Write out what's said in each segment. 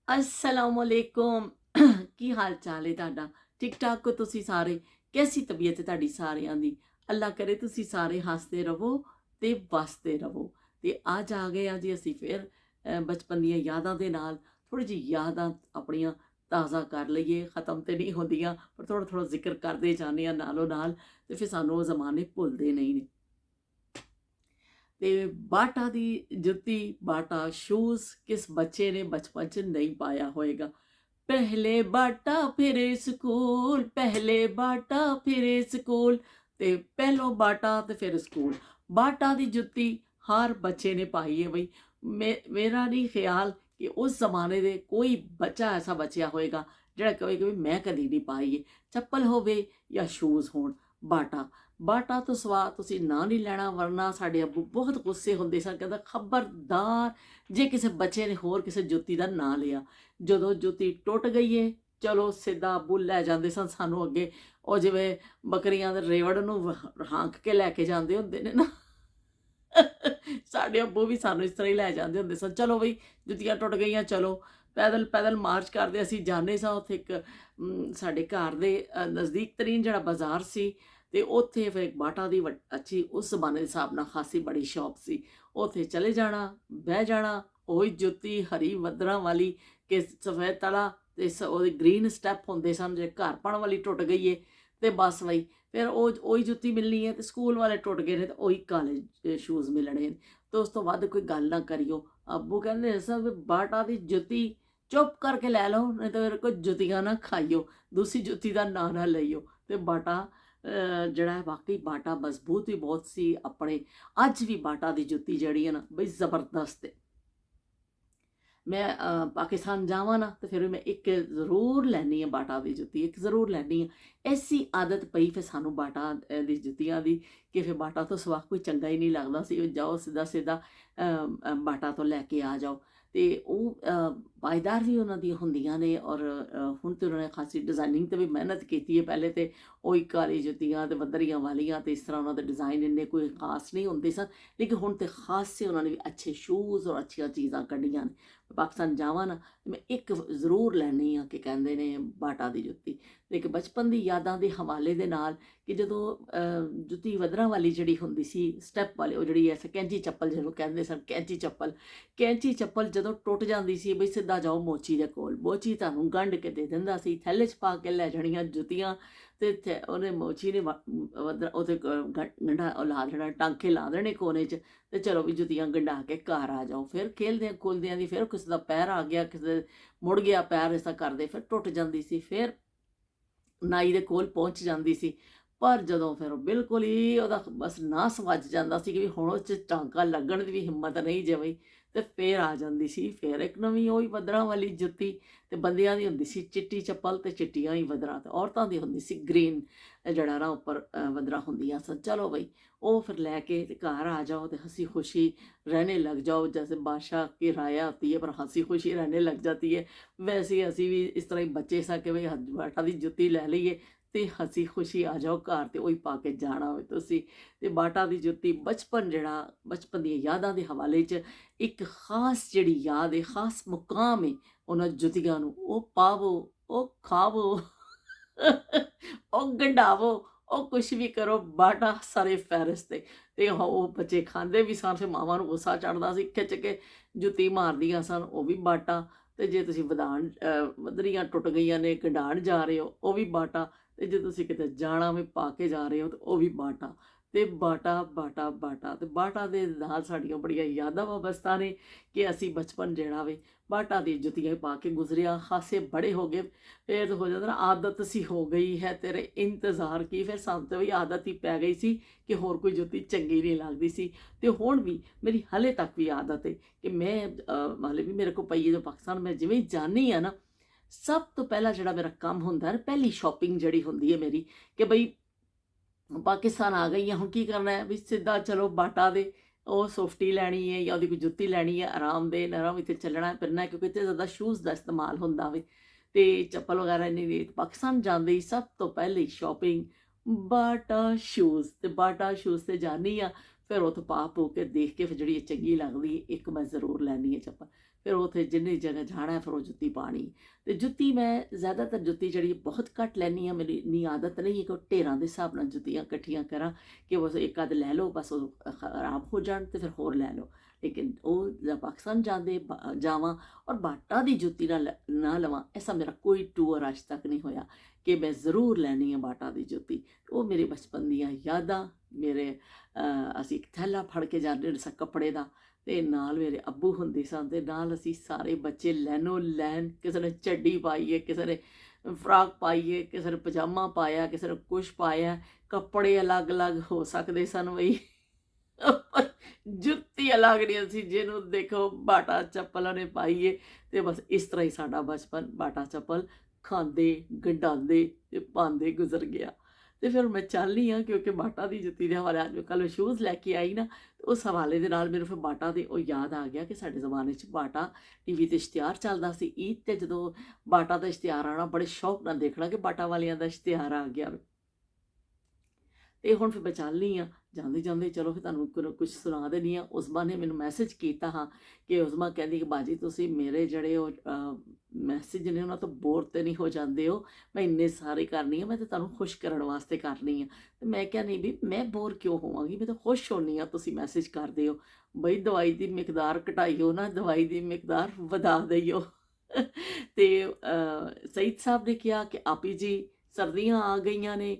अस्सलामुअलैकुम। की हाल चाल है ਤੁਹਾਡਾ? ठीक ठाक हो ਤੁਸੀਂ ਸਾਰੇ? कैसी तबीयत है ਤੁਹਾਡੀ ਸਾਰਿਆਂ ਦੀ? ਅੱਲਾ ਕਰੇ ਤੁਸੀਂ ਸਾਰੇ ਹੱਸਦੇ ਰਹੋ ਤੇ ਵਸਦੇ ਰਹੋ। ਤੇ ਅੱਜ ਆ ਗਏ ਆ ਜੀ ਅਸੀਂ ਫਿਰ ਬਚਪਨ ਦੀਆਂ ਯਾਦਾਂ ਦੇ ਨਾਲ ਥੋੜੀ ਜਿਹੀ ਯਾਦਾਂ ਆਪਣੀਆਂ ਤਾਜ਼ਾ ਕਰ ਲਈਏ। ਖਤਮ ਤੇ ਨਹੀਂ ਹੁੰਦੀਆਂ ਪਰ ਥੋੜਾ ਥੋੜਾ ਜ਼ਿਕਰ ਕਰਦੇ ਜਾਂਦੇ ਆ ਨਾਲੋਂ ਨਾਲ, ਤੇ ਫਿਰ ਸਾਨੂੰ ਉਹ ਜ਼ਮਾਨੇ ਭੁੱਲਦੇ ਨਹੀਂ ਨੇ। ਤੇ ਬਾਟਾ ਦੀ ਜੁੱਤੀ, ਬਾਟਾ ਸ਼ੂਜ਼ ਕਿਸ ਬੱਚੇ ਨੇ ਬਚਪਨ 'ਚ ਨਹੀਂ ਪਾਇਆ ਹੋਏਗਾ। ਪਹਿਲੇ ਬਾਟਾ ਫਿਰ ਸਕੂਲ, ਪਹਿਲੇ ਬਾਟਾ ਫਿਰ ਸਕੂਲ, ਤੇ ਪਹਿਲੋਂ ਬਾਟਾ ਤੇ ਫਿਰ ਸਕੂਲ। ਬਾਟਾ ਦੀ ਜੁੱਤੀ ਹਰ ਬੱਚੇ ਨੇ ਪਾਈ ਹੈ ਬਈ। ਮੇਰਾ ਨਹੀਂ ਖਿਆਲ ਕਿ ਉਸ ਜ਼ਮਾਨੇ ਦੇ ਕੋਈ ਬੱਚਾ ਐਸਾ ਬਚਿਆ ਹੋਏਗਾ ਜਿਹੜਾ ਕਹੇਗਾ ਵੀ ਮੈਂ ਕਦੀ ਨਹੀਂ ਪਾਈ ਹੈ। ਚੱਪਲ ਹੋਵੇ ਜਾਂ ਸ਼ੂਜ਼ ਹੋਣ, ਬਾਟਾ ਬਾਟਾ ਤੋਂ ਸਵਾ ਤੁਸੀਂ ਨਾਂ ਨਹੀਂ ਲੈਣਾ, ਵਰਨਾ ਸਾਡੇ ਅੱਬੂ ਬਹੁਤ ਗੁੱਸੇ ਹੁੰਦੇ ਸਨ। ਕਹਿੰਦਾ ਖਬਰਦਾਰ ਜੇ ਕਿਸੇ ਬੱਚੇ ਨੇ ਹੋਰ ਕਿਸੇ ਜੁੱਤੀ ਦਾ ਨਾਂ ਲਿਆ। ਜਦੋਂ ਜੁੱਤੀ ਟੁੱਟ ਗਈ ਏ, ਚਲੋ ਸਿੱਧਾ ਅੱਬੂ ਲੈ ਜਾਂਦੇ ਸਨ ਸਾਨੂੰ ਅੱਗੇ। ਉਹ ਜਿਵੇਂ ਬੱਕਰੀਆਂ ਦੇ ਰੇਵੜ ਨੂੰ ਹਾਂਕ ਕੇ ਲੈ ਕੇ ਜਾਂਦੇ ਹੁੰਦੇ ਨੇ ਨਾ, ਸਾਡੇ ਅੱਬੂ ਵੀ ਸਾਨੂੰ ਇਸ ਤਰ੍ਹਾਂ ਹੀ ਲੈ ਜਾਂਦੇ ਹੁੰਦੇ ਸਨ। ਚਲੋ ਬਈ ਜੁੱਤੀਆਂ ਟੁੱਟ ਗਈਆਂ, ਚਲੋ ਪੈਦਲ ਪੈਦਲ ਮਾਰਚ ਕਰਦੇ ਅਸੀਂ ਜਾਂਦੇ ਸਾਂ। ਉੱਥੇ ਇੱਕ ਸਾਡੇ ਘਰ ਦੇ ਨਜ਼ਦੀਕ ਤਰੀਨ ਜਿਹੜਾ ਬਾਜ਼ਾਰ ਸੀ, ਤੇ ਉੱਥੇ ਫਿਰ ਇੱਕ ਬਾਟਾ ਦੀ ਅੱਛੀ ਉਸ ਜ਼ਮਾਨੇ ਦੇ ਹਿਸਾਬ ਨਾਲ ਖਾਸੀ ਬੜੀ ਸ਼ੌਪ ਸੀ। ਉੱਥੇ ਚਲੇ ਜਾਣਾ, ਬਹਿ ਜਾਣਾ, ਉਹੀ ਜੁੱਤੀ ਹਰੀ ਬੱਦਰਾਂ ਵਾਲੀ ਕਿ ਸਫੈਦ ਤਲਾ ਤੇ ਉਹਦੇ ਗ੍ਰੀਨ ਸਟੈਪ ਹੁੰਦੇ ਸਨ। ਜੇ ਘਰ ਪਾਉਣ ਵਾਲੀ ਟੁੱਟ ਗਈ ਏ ਤੇ ਬਸ ਬਈ ਫਿਰ ਉਹੀ ਜੁੱਤੀ ਮਿਲਣੀ ਹੈ। ਤੇ ਸਕੂਲ ਵਾਲੇ ਟੁੱਟ ਗਏ ਨੇ ਤੇ ਉਹੀ ਕਾਲੇ ਸ਼ੂਜ਼ ਮਿਲਣੇ ਨੇ। ਤੇ ਉਸ ਤੋਂ ਵੱਧ ਕੋਈ ਗੱਲ ਨਾ ਕਰਿਓ। ਅੱਬੂ ਕਹਿੰਦੇ ਸਭ ਬਾਟਾ ਦੀ ਜੁੱਤੀ ਚੁੱਪ ਕਰਕੇ ਲੈ ਲਓ, ਨਹੀਂ ਤਾਂ ਮੇਰੇ ਕੋਲ ਜੁੱਤੀਆਂ ਨਾ ਖਾਈਓ, ਦੂਸਰੀ ਜੁੱਤੀ ਦਾ ਨਾਂ ਨਾ ਲਈਓ। ਤੇ ਬਾਟਾ ਜਿਹੜਾ ਹੈ ਵਾਕਈ ਬਾਟਾ ਮਜ਼ਬੂਤ ਵੀ ਬਹੁਤ ਸੀ ਆਪਣੇ। ਅੱਜ ਵੀ ਬਾਟਾ ਦੀ ਜੁੱਤੀ ਜਿਹੜੀ ਹੈ ਨਾ ਬਈ ਜ਼ਬਰਦਸਤ ਹੈ। ਮੈਂ ਪਾਕਿਸਤਾਨ ਜਾਵਾਂ ਨਾ ਤੇ ਫਿਰ ਮੈਂ ਇੱਕ ਜ਼ਰੂਰ ਲੈਣੀ ਆ ਬਾਟਾ ਦੀ ਜੁੱਤੀ, ਇੱਕ ਜ਼ਰੂਰ ਲੈਣੀ ਆ। ਐਸੀ ਆਦਤ ਪਈ ਫਿਰ ਸਾਨੂੰ ਬਾਟਾ ਦੀ ਜੁੱਤੀਆਂ ਦੀ ਕਿ ਫਿਰ ਬਾਟਾ ਤੋਂ ਸਿਵਾ ਕੋਈ ਚੰਗਾ ਹੀ ਨਹੀਂ ਲੱਗਦਾ ਸੀ। ਜਾਓ ਸਿੱਧਾ ਸਿੱਧਾ ਬਾਟਾ ਤੋਂ ਲੈ ਕੇ ਆ ਜਾਓ। ਤੇ ਉਹ ਪਾਇਦਾਰ ਵੀ ਉਹਨਾਂ ਦੀਆਂ ਹੁੰਦੀਆਂ ਨੇ। ਔਰ ਹੁਣ ਤੇ ਉਹਨਾਂ ਨੇ ਖਾਸੀ ਡਿਜ਼ਾਈਨਿੰਗ 'ਤੇ ਵੀ ਮਿਹਨਤ ਕੀਤੀ ਹੈ। ਪਹਿਲੇ ਤੇ ਉਹੀ ਕਾਲੀ ਜੁੱਤੀਆਂ ਤੇ ਬੱਦਰੀਆਂ ਵਾਲੀਆਂ ਤੇ ਇਸ ਤਰ੍ਹਾਂ ਉਹਨਾਂ ਦੇ ਡਿਜ਼ਾਈਨ ਇੰਨੇ ਕੋਈ ਖਾਸ ਨਹੀਂ ਹੁੰਦੇ ਸਨ। ਲੇਕਿਨ ਹੁਣ ਤੇ ਖਾਸ ਸੇ ਉਹਨਾਂ ਨੇ ਵੀ ਅੱਛੇ ਸ਼ੂਜ਼ ਔਰ ਅੱਛੀਆਂ ਚੀਜ਼ਾਂ ਕੱਢੀਆਂ ਨੇ। ਪਾਕਿਸਤਾਨ ਜਾਵਾਂ ਨਾ ਤੇ ਮੈਂ ਇੱਕ ਜ਼ਰੂਰ ਲੈਣੀ ਆ ਕਿ ਕਹਿੰਦੇ ਨੇ ਬਾਟਾ ਦੀ ਜੁੱਤੀ। ਤੇ ਇੱਕ ਬਚਪਨ ਦੀ ਯਾਦਾਂ ਦੇ ਹਵਾਲੇ ਦੇ ਨਾਲ ਕਿ ਜਦੋਂ ਜੁੱਤੀ ਵਦਰਾਂ ਵਾਲੀ ਜਿਹੜੀ ਹੁੰਦੀ ਸੀ ਸਟੈਪ ਵਾਲੀ, ਉਹ ਜਿਹੜੀ ਐਸੇ ਕੈਂਚੀ ਚੱਪਲ ਜਿਹਨੂੰ ਕਹਿੰਦੇ ਸਨ, ਕੈਂਚੀ ਚੱਪਲ। ਕੈਂਚੀ ਚੱਪਲ ਜਦੋਂ ਟੁੱਟ ਜਾਂਦੀ ਸੀ ਬਈ ਸਿੱਧਾ ਜਾਓ ਮੋਚੀ ਦੇ ਕੋਲ, ਮੋਚੀ ਤੁਹਾਨੂੰ ਗੰਢ ਕੇ ਦੇ ਦਿੰਦਾ ਸੀ। ਥੈਲੇ 'ਚ ਪਾ ਕੇ ਲੈ ਜਾਣੀਆਂ ਜੁੱਤੀਆਂ ਤੇ ਉਹਨੇ ਮੋਚੀ ਨੇ ਉਹਦੇ ਗੰਢਾ ਲਾ ਦੇਣਾ, ਟਾਂਕੇ ਲਾ ਦੇਣੇ ਕੋਨੇ 'ਚ, ਤੇ ਚਲੋ ਵੀ ਜੁੱਤੀਆਂ ਗੰਢਾ ਕੇ ਘਰ ਆ ਜਾਓ। ਫਿਰ ਖੇਲਦਿਆਂ ਖੁੱਲਦਿਆਂ ਦੀ ਫਿਰ ਕਿਸੇ ਦਾ ਪੈਰ ਆ ਗਿਆ, ਕਿਸੇ ਮੁੜ ਗਿਆ ਪੈਰ, ਇਸ ਤਰ੍ਹਾਂ ਕਰਦੇ ਫਿਰ ਟੁੱਟ ਜਾਂਦੀ ਸੀ। ਫਿਰ ਨਾਈ ਦੇ ਕੋਲ ਪਹੁੰਚ ਜਾਂਦੀ ਸੀ। ਪਰ ਜਦੋਂ ਫਿਰ ਉਹ ਬਿਲਕੁਲ ਹੀ ਉਹਦਾ ਬਸ ਨਾਸ ਵੱਜ ਜਾਂਦਾ ਸੀ ਕਿ ਵੀ ਹੁਣ ਉਹ 'ਚ ਟਾਂਕਾ ਲੱਗਣ ਦੀ ਵੀ ਹਿੰਮਤ ਨਹੀਂ ਜਮੀ, ਤੇ ਫਿਰ ਆ ਜਾਂਦੀ ਸੀ ਫਿਰ ਇੱਕ ਨਵੀਂ ਉਹੀ ਬੱਦਰਾਂ ਵਾਲੀ ਜੁੱਤੀ। ਤੇ ਬੰਦਿਆਂ ਦੀ ਹੁੰਦੀ ਸੀ ਚਿੱਟੀ ਚੱਪਲ ਤੇ ਚਿੱਟੀਆਂ ਹੀ ਬੱਦਰਾਂ, ਤੇ ਔਰਤਾਂ ਦੀ ਹੁੰਦੀ ਸੀ ਗ੍ਰੀਨ ਜਿਹੜਾ ਨਾ ਉੱਪਰ ਬੱਦਰਾਂ ਹੁੰਦੀਆਂ ਸਨ। ਚਲੋ ਬਈ ਉਹ ਫਿਰ ਲੈ ਕੇ ਤੇ ਘਰ ਆ ਜਾਓ ਤੇ ਹੱਸੀ ਖੁਸ਼ੀ रहने लग जाओ। जैसे बादशाह की राया होती है पर हंसी खुशी रहने लग जाती है, वैसे ही ਅਸੀਂ ਵੀ ਇਸ ਤਰ੍ਹਾਂ ਹੀ ਬੱਚੇ ਸਾਂ ਕਿ ਬਈ ਬਾਟਾ ਦੀ ਜੁੱਤੀ ਲੈ ਲਈਏ ਤੇ ਹੱਸੀ ਖੁਸ਼ੀ ਆ ਜਾਓ ਘਰ ਤੇ ਉਹੀ ਪਾ ਕੇ ਜਾਣਾ ਹੋਵੇ ਤੁਸੀਂ। ਤੇ ਬਾਟਾ ਦੀ ਜੁੱਤੀ ਬਚਪਨ ਜਿਹੜਾ ਬਚਪਨ ਦੀਆਂ ਯਾਦਾਂ ਦੇ ਹਵਾਲੇ 'ਚ ਇੱਕ ਖਾਸ ਜਿਹੜੀ ਯਾਦ ਹੈ, ਖਾਸ ਮੁਕਾਮ ਹੈ ਉਹਨਾਂ ਜੁੱਤੀਆਂ ਨੂੰ। ਉਹ ਪਾਵੋ, ਉਹ ਖਾਵੋ, ਉਹ ਗੰਢਾਵੋ, ਉਹ ਕੁਛ ਵੀ ਕਰੋ, ਬਾਟਾ ਸਾਰੇ ਫੈਰਸ ਤੇ ਉਹ ਬੱਚੇ ਖਾਂਦੇ ਵੀ ਸਨ। ਫਿਰ ਮਾਵਾਂ ਨੂੰ ਗੁੱਸਾ ਚੜ੍ਹਦਾ ਸੀ, ਖਿੱਚ ਕੇ ਜੁੱਤੀ ਮਾਰਦੀਆਂ ਸਨ, ਉਹ ਵੀ ਬਾਟਾ। ਤੇ ਜੇ ਤੁਸੀਂ ਬੱਦਰੀਆਂ ਟੁੱਟ ਗਈਆਂ ਨੇ ਗੰਢਾਣ ਜਾ ਰਹੇ ਹੋ, ਉਹ ਵੀ ਬਾਟਾ। ਤੇ ਜੇ ਤੁਸੀਂ ਕਿਤੇ ਜਾਣਾ ਵੀ ਪਾ ਕੇ ਜਾ ਰਹੇ ਹੋ, ਤੇ ਉਹ ਵੀ ਬਾਟਾ। ਤੇ ਬਾਟਾ ਬਾਟਾ ਬਾਟਾ, ਤੇ ਬਾਟਾ ਦੇ ਨਾਲ ਸਾਡੀਆਂ ਬੜੀਆਂ ਯਾਦਾਂ ਵਾਬਸਤਾ ਨੇ ਕਿ ਅਸੀਂ ਬਚਪਨ ਜਿਹੜਾ ਵੇ ਬਾਟਾ ਦੀ ਜੁੱਤੀਆਂ ਪਾ ਕੇ ਗੁਜ਼ਰਿਆ। ਖਾਸੇ ਬੜੇ ਹੋ ਗਏ ਫਿਰ ਹੋ ਜਾਂਦਾ ਨਾ, ਆਦਤ ਸੀ ਹੋ ਗਈ ਹੈ ਤੇਰੇ ਇੰਤਜ਼ਾਰ ਕੀ। ਫਿਰ ਸਾਨੂੰ ਤਾਂ ਵੀ ਆਦਤ ਹੀ ਪੈ ਗਈ ਸੀ ਕਿ ਹੋਰ ਕੋਈ ਜੁੱਤੀ ਚੰਗੀ ਨਹੀਂ ਲੱਗਦੀ ਸੀ। ਤੇ ਹੁਣ ਵੀ ਮੇਰੀ ਹਲੇ ਤੱਕ ਵੀ ਆਦਤ ਹੈ ਕਿ ਮੈਂ ਹਾਲੇ ਵੀ ਮੇਰੇ ਕੋਲ ਪਈ ਹੈ ਜੋ ਪਾਕਿਸਤਾਨ ਮੈਂ ਜਿਵੇਂ ਜਾਂਦੀ ਹਾਂ ਨਾ, ਸਭ ਤੋਂ ਪਹਿਲਾਂ ਜਿਹੜਾ ਮੇਰਾ ਕੰਮ ਹੁੰਦਾ ਨਾ, ਪਹਿਲੀ ਸ਼ਾਪਿੰਗ ਜਿਹੜੀ ਹੁੰਦੀ ਹੈ ਮੇਰੀ ਕਿ ਬਈ ਪਾਕਿਸਤਾਨ ਆ ਗਈ ਹਾਂ, ਹੁਣ ਕੀ ਕਰਨਾ ਹੈ ਵੀ ਸਿੱਧਾ ਚਲੋ ਬਾਟਾ ਦੇ ਉਹ ਸੋਫਟੀ ਲੈਣੀ ਹੈ ਜਾਂ ਉਹਦੀ ਕੋਈ ਜੁੱਤੀ ਲੈਣੀ ਹੈ, ਆਰਾਮਦੇਹ ਨਰਮ ਇੱਥੇ ਚੱਲਣਾ ਫਿਰਨਾ, ਕਿਉਂਕਿ ਇੱਥੇ ਜ਼ਿਆਦਾ ਸ਼ੂਜ਼ ਦਾ ਇਸਤੇਮਾਲ ਹੁੰਦਾ ਵੇ ਤੇ ਚੱਪਲ ਵਗੈਰਾ ਇੰਨੀ ਨਹੀਂ। ਪਾਕਿਸਤਾਨ ਜਾਂਦੇ ਹੀ ਸਭ ਤੋਂ ਪਹਿਲੀ ਸ਼ਾਪਿੰਗ ਬਾਟਾ ਸ਼ੂਜ਼, ਤੇ ਬਾਟਾ ਸ਼ੂਜ਼ 'ਤੇ ਜਾਂਦੀ ਹਾਂ। ਫਿਰ ਉੱਥੇ ਪਾ ਪੂ ਕੇ ਦੇਖ ਕੇ ਫਿਰ ਜਿਹੜੀ ਇਹ ਚੰਗੀ ਲੱਗਦੀ ਇੱਕ ਮੈਂ ਜ਼ਰੂਰ ਲੈਣੀ ਹੈ ਚੱਪਲ। ਫਿਰ ਉੱਥੇ ਜਿੰਨੀ ਜਗ੍ਹਾ ਜਾਣਾ ਹੈ ਫਿਰ ਉਹ ਜੁੱਤੀ ਪਾਣੀ। ਅਤੇ ਜੁੱਤੀ ਮੈਂ ਜ਼ਿਆਦਾਤਰ ਜੁੱਤੀ ਜਿਹੜੀ ਬਹੁਤ ਘੱਟ ਲੈਂਦੀ ਹਾਂ, ਮੇਰੀ ਇੰਨੀ ਆਦਤ ਨਹੀਂ ਹੈ ਕਿ ਉਹ ਢੇਰਾਂ ਦੇ ਹਿਸਾਬ ਨਾਲ ਜੁੱਤੀਆਂ ਇਕੱਠੀਆਂ ਕਰਾਂ ਕਿ ਬਸ ਇੱਕ ਅੱਧ ਲੈ ਲਓ, ਬਸ ਉਹ ਖਰਾਬ ਹੋ ਜਾਣ ਅਤੇ ਫਿਰ ਹੋਰ ਲੈ ਲਓ। ਲੇਕਿਨ ਉਹ ਜਾਂ ਪਾਕਿਸਤਾਨ ਜਾਵਾਂ ਔਰ ਬਾਟਾ ਦੀ ਜੁੱਤੀ ਨਾ ਲਵਾਂ, ਐਸਾ ਮੇਰਾ ਕੋਈ ਟੂਰ ਅੱਜ ਤੱਕ ਨਹੀਂ ਹੋਇਆ ਕਿ ਮੈਂ ਜ਼ਰੂਰ ਲੈਣੀ ਹੈ ਬਾਟਾ ਦੀ ਜੁੱਤੀ। ਉਹ ਮੇਰੇ ਬਚਪਨ ਦੀਆਂ ਯਾਦਾਂ, ਮੇਰੇ ਅਸੀਂ ਇੱਕ ਥੈਲਾ ਫੜ ਕੇ ਜਾਂਦੇ ਹੁੰਦੇ ਸਾਂ ਕੱਪੜੇ ਦਾ, ਅਤੇ ਨਾਲ ਮੇਰੇ ਅੱਬੂ ਹੁੰਦੇ ਸਨ, ਅਤੇ ਨਾਲ ਅਸੀਂ ਸਾਰੇ ਬੱਚੇ ਲੈਣ, ਕਿਸੇ ਨੇ ਚੱਡੀ ਪਾਈ ਹੈ, ਕਿਸੇ ਨੇ ਫਰਾਕ ਪਾਈ ਹੈ, ਕਿਸੇ ਨੇ ਪਜਾਮਾ ਪਾਇਆ, ਕਿਸੇ ਨੇ ਕੁਛ ਪਾਇਆ, ਕੱਪੜੇ ਅਲੱਗ ਅਲੱਗ ਹੋ ਸਕਦੇ ਸਨ ਬਈ ਜੁੱਤੀ ਅਲੱਗ ਨਹੀਂ ਸੀ। ਜਿਹਨੂੰ ਦੇਖੋ ਬਾਟਾ ਚੱਪਲ ਉਹਨੇ ਪਾਈ ਹੈ, ਅਤੇ ਬਸ ਇਸ ਤਰ੍ਹਾਂ ਹੀ ਸਾਡਾ ਬਚਪਨ ਬਾਟਾ ਚੱਪਲ ਖਾਂਦੇ ਗੰਢਾਉਂਦੇ ਅਤੇ ਪਾਉਂਦੇ ਗੁਜ਼ਰ ਗਿਆ। ਅਤੇ ਫਿਰ ਮੈਂ ਚਾਹੁੰਦੀ ਹਾਂ ਕਿਉਂਕਿ ਬਾਟਾ ਦੀ ਜੁੱਤੀ ਦੇ ਹਵਾਲੇ ਅੱਜ ਕੱਲ੍ਹ ਸ਼ੂਜ਼ ਲੈ ਕੇ ਆਈ ਨਾ, ਉਸ ਹਵਾਲੇ ਦੇ ਨਾਲ ਮੈਨੂੰ ਫਿਰ ਬਾਟਾ ਦੇ ਉਹ ਯਾਦ ਆ ਗਿਆ ਕਿ ਸਾਡੇ ਜ਼ਮਾਨੇ 'ਚ ਬਾਟਾ TV 'ਤੇ ਇਸ਼ਤਿਹਾਰ ਚੱਲਦਾ ਸੀ। ਈਦ 'ਤੇ ਜਦੋਂ ਬਾਟਾ ਦਾ ਇਸ਼ਤਿਹਾਰ ਆਉਣਾ ਬੜੇ ਸ਼ੌਕ ਨਾਲ ਦੇਖਣਾ ਕਿ ਬਾਟਾ ਵਾਲਿਆਂ ਦਾ ਇਸ਼ਤਿਹਾਰ ਆ ਗਿਆ। ਅਤੇ ਹੁਣ ਫਿਰ ਮੈਂ ਚਾਹੁੰਦੀ ਹਾਂ ਜਾਂਦੇ ਚਲੋ ਫਿਰ ਤੁਹਾਨੂੰ ਕੁਛ ਸੁਣਾ ਦਿੰਦੀ ਹਾਂ। ਉਸਮਾ ਨੇ ਮੈਨੂੰ ਮੈਸੇਜ ਕੀਤਾ ਹਾਂ ਕਿ ਉਸਮਾ ਕਹਿੰਦੀ ਕਿ ਬਾਜੀ ਤੁਸੀਂ ਮੇਰੇ ਜਿਹੜੇ ਉਹ ਮੈਸੇਜ ਨੇ ਉਹਨਾਂ ਤੋਂ ਬੋਰ ਤਾਂ ਨਹੀਂ ਹੋ ਜਾਂਦੇ ਹੋ, ਮੈਂ ਇੰਨੇ ਸਾਰੇ ਕਰਨੀ ਹਾਂ, ਮੈਂ ਤਾਂ ਤੁਹਾਨੂੰ ਖੁਸ਼ ਕਰਨ ਵਾਸਤੇ ਕਰਨੀ ਹਾਂ। ਅਤੇ ਮੈਂ ਕਿਹਾ ਨਹੀਂ ਵੀ ਮੈਂ ਬੋਰ ਕਿਉਂ ਹੋਵਾਂਗੀ, ਮੈਂ ਤਾਂ ਖੁਸ਼ ਹੁੰਦੀ ਹਾਂ ਤੁਸੀਂ ਮੈਸੇਜ ਕਰਦੇ ਹੋ। ਬਈ ਦਵਾਈ ਦੀ ਮਿਕਦਾਰ ਘਟਾਈਓ ਨਾ, ਦਵਾਈ ਦੀ ਮਿਕਦਾਰ ਵਧਾ ਦਈਓ। ਅਤੇ ਸਈਦ ਸਾਹਿਬ ਨੇ ਕਿਹਾ ਕਿ ਆਪੀ ਜੀ ਸਰਦੀਆਂ ਆ ਗਈਆਂ ਨੇ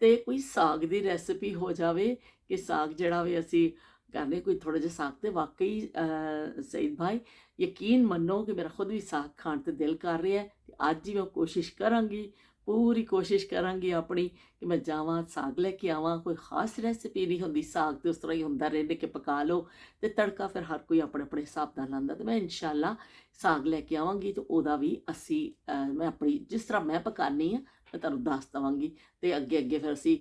ਅਤੇ ਕੋਈ ਸਾਗ ਦੀ ਰੈਸਿਪੀ ਹੋ ਜਾਵੇ ਕਿ ਸਾਗ ਜਿਹੜਾ ਵੀ ਅਸੀਂ ਕਰਨੇ ਕੋਈ ਥੋੜ੍ਹਾ ਜਿਹਾ ਸਾਗ। ਅਤੇ ਵਾਕਈ ਸਈਦ ਭਾਈ ਯਕੀਨ ਮੰਨੋ ਕਿ ਮੇਰਾ ਖੁਦ ਵੀ ਸਾਗ ਖਾਣ 'ਤੇ ਦਿਲ ਕਰ ਰਿਹਾ ਅਤੇ ਅੱਜ ਹੀ ਮੈਂ ਕੋਸ਼ਿਸ਼ ਕਰਾਂਗੀ, ਪੂਰੀ ਕੋਸ਼ਿਸ਼ ਕਰਾਂਗੀ ਆਪਣੀ ਕਿ ਮੈਂ ਜਾਵਾਂ ਸਾਗ ਲੈ ਕੇ ਆਵਾਂ। ਕੋਈ ਖ਼ਾਸ ਰੈਸਿਪੀ ਨਹੀਂ ਹੁੰਦੀ, ਸਾਗ ਤਾਂ ਉਸ ਤਰ੍ਹਾਂ ਹੀ ਹੁੰਦਾ ਰਹਿੰਦੇ ਕਿ ਪਕਾ ਲਓ ਅਤੇ ਤੜਕਾ ਫਿਰ ਹਰ ਕੋਈ ਆਪਣੇ ਆਪਣੇ ਹਿਸਾਬ ਨਾਲ ਲਾਉਂਦਾ। ਅਤੇ ਮੈਂ ਇਨਸ਼ਾਅੱਲਾ ਸਾਗ ਲੈ ਕੇ ਆਵਾਂਗੀ ਅਤੇ ਉਹਦਾ ਵੀ ਮੈਂ ਆਪਣੀ ਜਿਸ ਤਰ੍ਹਾਂ ਮੈਂ ਪਕਾਉਂਦੀ ਹਾਂ ਮੈਂ ਤੁਹਾਨੂੰ ਦੱਸ ਦੇਵਾਂਗੀ। ਅਤੇ ਅੱਗੇ ਫਿਰ ਅਸੀਂ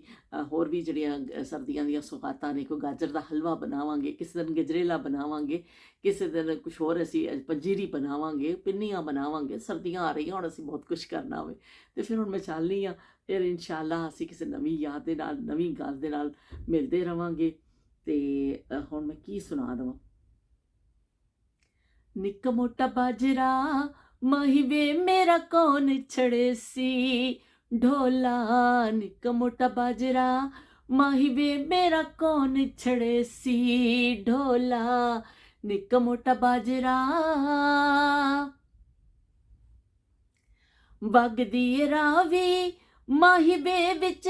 ਹੋਰ ਵੀ ਜਿਹੜੀਆਂ ਸਰਦੀਆਂ ਦੀਆਂ ਸੁਗਾਤਾਂ ਨੇ, ਕੋਈ ਗਾਜਰ ਦਾ ਹਲਵਾ ਬਣਾਵਾਂਗੇ, ਕਿਸੇ ਦਿਨ ਗਜਰੇਲਾ ਬਣਾਵਾਂਗੇ, ਕਿਸੇ ਦਿਨ ਕੁਛ ਹੋਰ ਅਸੀਂ ਪੰਜੀਰੀ ਬਣਾਵਾਂਗੇ, ਪਿੰਨੀਆਂ ਬਣਾਵਾਂਗੇ। ਸਰਦੀਆਂ ਆ ਰਹੀਆਂ ਹੁਣ ਅਸੀਂ ਬਹੁਤ ਕੁਛ ਕਰਨਾ ਹੋਵੇ। ਅਤੇ ਫਿਰ ਹੁਣ ਮੈਂ ਚਾਹੁੰਦੀ ਹਾਂ ਫਿਰ ਇਨਸ਼ਾਅੱਲਾ ਅਸੀਂ ਕਿਸੇ ਨਵੀਂ ਯਾਦ ਦੇ ਨਾਲ, ਨਵੀਂ ਗੱਲ ਦੇ ਨਾਲ ਮਿਲਦੇ ਰਹਾਂਗੇ। ਅਤੇ ਹੁਣ ਮੈਂ ਕੀ ਸੁਣਾ ਦੇਵਾਂ। ਨਿੱਕਾ ਮੋਟਾ ਬਾਜਰਾ ਮਾਹੀ ਵੇ ਮੇਰਾ ਕੌਣ ਛੜੇ ਸੀ ਢੋਲਾ, ਨਿੱਕਾ ਮੋਟਾ ਬਾਜਰਾ ਮਾਹੀ ਵੇ ਮੇਰਾ ਕੌਣ ਛੜੇ ਸੀ ਢੋਲਾ, ਨਿੱਕਾ ਮੋਟਾ ਬਾਜਰਾ ਵਗਦੀ ਰਾਵੀ ਮਾਹੀ ਵੇ ਵਿੱਚ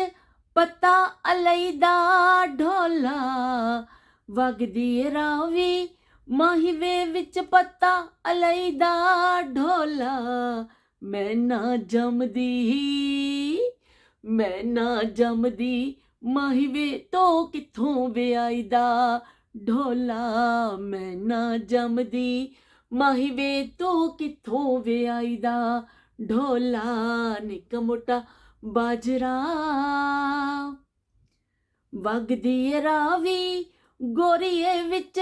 ਪੱਤਾ ਅਲੈਦਾ ਢੋਲਾ, ਵਗਦੀ ਰਾਵੀ ਮਾਹੀ ਵੇ ਵਿੱਚ ਪੱਤਾ ਅਲੈਦਾ ਢੋਲਾ, ਮੈਂ ਨਾ ਜੰਮਦੀ ਮਾਹੀ ਵੇ ਤੋਂ ਕਿੱਥੋਂ ਵਿਆਹੀਦਾ ਢੋਲਾ, ਮੈਂ ਨਾ ਜੰਮਦੀ ਮਾਹੀ ਵੇ ਤੋਂ ਕਿੱਥੋਂ ਵਿਆਹੀਦਾ ਢੋਲਾ, ਨਿੱਕਾ ਮੋਟਾ ਬਾਜਰਾ ਵਗਦੀ ਰਾਵੀ ਗੋਰੀਏ ਵਿੱਚ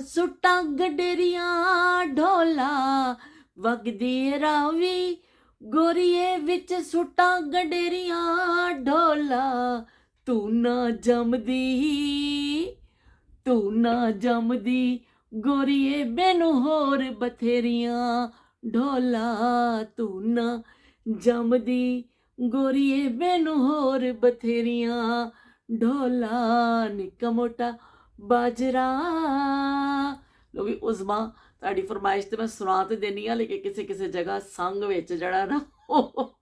ਸੁੱਟਾਂ ਗਡਰੀਆਂ ਢੋਲਾ, ਵਗਦੀ ਰਾਵੀ ਗੋਰੀਏ ਵਿੱਚ ਸੁੱਟਾਂ ਗਡਰੀਆਂ ਢੋਲਾ, ਤੂੰ ਨਾ ਜੰਮਦੀ ਗੋਰੀਏ ਮੈਨੂੰ ਹੋਰ ਬਥੇਰੀਆਂ ਢੋਲਾ, ਤੂੰ ਨਾ ਜੰਮਦੀ ਗੋਰੀਏ ਮੈਨੂੰ ਹੋਰ ਬਥੇਰੀਆਂ ਢੋਲਾ, ਨਿੱਕਾ ਮੋਟਾ ਬਾਜਰਾ। ਲੋ ਵੀ ਉਜ਼ਮਾ ਤੁਹਾਡੀ ਫਰਮਾਇਸ਼ ਤੇ ਮੈਂ ਸੁਣਾ ਤੇ ਦੇਣੀ ਆ, ਲੇਕਿਨ ਕਿਸੇ ਜਗ੍ਹਾ ਸੰਗ ਵਿੱਚ ਜਿਹੜਾ ਨਾ ਉਹ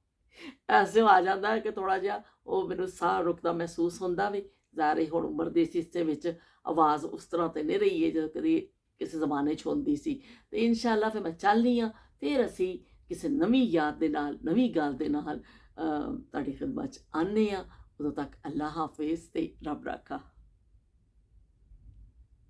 ਐਸੇ ਆ ਜਾਂਦਾ ਕਿ ਥੋੜ੍ਹਾ ਜਿਹਾ ਉਹ ਮੈਨੂੰ ਸਾਹ ਰੁਕਦਾ ਮਹਿਸੂਸ ਹੁੰਦਾ ਵੀ। ਜ਼ਾਰੇ ਹੁਣ ਉਮਰ ਦੇ ਹਿੱਸੇ ਵਿੱਚ ਆਵਾਜ਼ ਉਸ ਤਰ੍ਹਾਂ ਤੇ ਨਹੀਂ ਰਹੀ ਹੈ ਜਦੋਂ ਕਦੀ ਕਿਸੇ ਜ਼ਮਾਨੇ 'ਚ ਹੁੰਦੀ ਸੀ। ਅਤੇ ਇਨਸ਼ਾਅੱਲਾ ਫਿਰ ਮੈਂ ਚੱਲਦੀ ਹਾਂ, ਫਿਰ ਅਸੀਂ ਕਿਸੇ ਨਵੀਂ ਯਾਦ ਦੇ ਨਾਲ, ਨਵੀਂ ਗੱਲ ਦੇ ਨਾਲ ਤੁਹਾਡੀ ਖਿਦਮਤ 'ਚ ਆਉਂਦੇ ਹਾਂ। ਉਦੋਂ ਤੱਕ ਅੱਲਾ ਹਾਫਿਜ਼ ਅਤੇ ਰੱਬ ਰਾਖਾ।